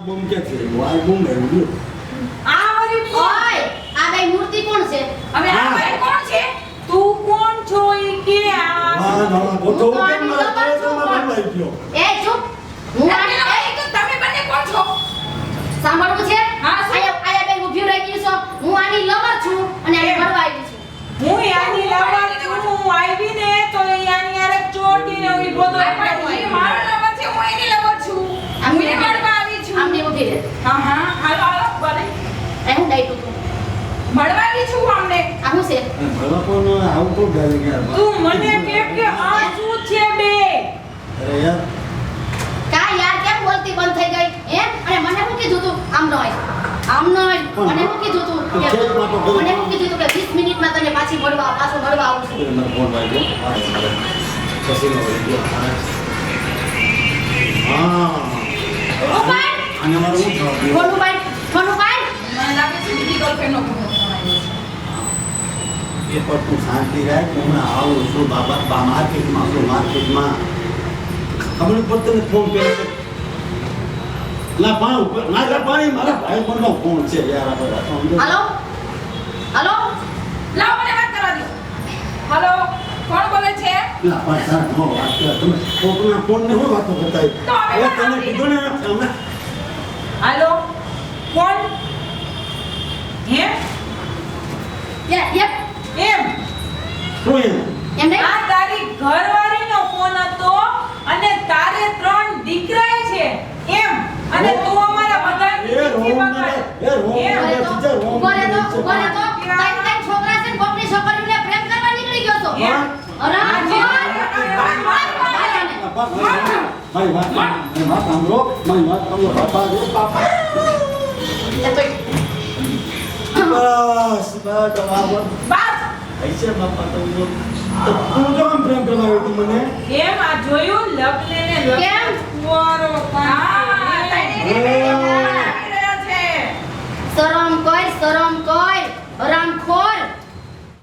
બમ કે છે આ બમ આવ્યું આ વળી ઓય આ બે મૂર્તિ કોણ છે? હવે આ ભાઈ કોણ છે? તું કોણ છો ઈ કે આ ના ના ગોઠો કેમ મારા તળેટામાં બોલાઈ ગયો એ ચૂપ હું તમે બંને કોણ છો? સાંભળવું છે? હા, શું? આયા બે ઊભી રહી ગઈ છો. હું આની લવર છું અને આને મળવા આવી છું. હું યાની લવર છું. હું આવી ને તો યાની યાર ચોટીને ઈ બધો ઈ મારો લવર છે, હું એની લવર છું. હું એને મળવા આવી છું. આમને ઊભી રહે. હા હા હાલો હાલો ભલે એ હું ડાયટું તું. મળવા આવી છું અમને. આ હું છે? ભલા પણ આવું તો ગાય યાર તું મને કે આ શું છે બે? અરે યાર કા યાર કેમ બોલતી બંધ થઈ ગઈ? હે? અને મને શું કીધું તું? આમ ન હોય. આમ ન હોય. મને શું કીધું તું? કે મને શું કીધું તું કે 20 મિનિટમાં તને પાછું મળવા આવું છું. મને ફોન વાગ્યો પછી નો વાગ્યો હા ઉપાડ. અને મારું શું થયું ફોન ઉપાડ. ફોન ઉપાડ. મને લાગે છે બીજી ગર્લફ્રેન્ડનો ફોન આવ્યો છે. એ પર તું શાંતિ રાખ હું આવું છું બાબા માર્કેટમાં ખબર પડતી ને ફોન કરે છે ના પાણી ના જા પાણી મારા ભાઈ બંધનો ફોન છે યાર આ બધા સમજો હાલો. હાલો. લાવો મને વાત કરવા દો. હાલો કોણ બોલે છે? ના પણ તાર નો વાત કર તમે કોકના ફોન ને હું વાતો કરતા તો હવે એ વાત તને કરી. કીધું ને અમે હાલો કોણ? હે યે એમ શું એમ એમ નહીં. આ તારી ઘરવાળીનો ફોન હતો અને તારે 3 દીકરા છે એમ અને તું અમારા બધાની એ ચીઠી રોમ બગાડે. એ રોમ એમ. ઉભો રહે તો તારી છોકરા છે ને કોકની છોકરીને પ્રેમ કરવા નીકળી ગયો તો. એમ. અરે મારી વાત સાંભળો મારી વાત સાંભળો બાપા રે બાપા બસ તમારો બસ ऐसे बापा तो તું જો આમ પ્રેમ કરવા આવ્યો તું મને એમ આ જોયું લગ્ન ને કેમ? કુંવારો હા, કાંઈ. તારી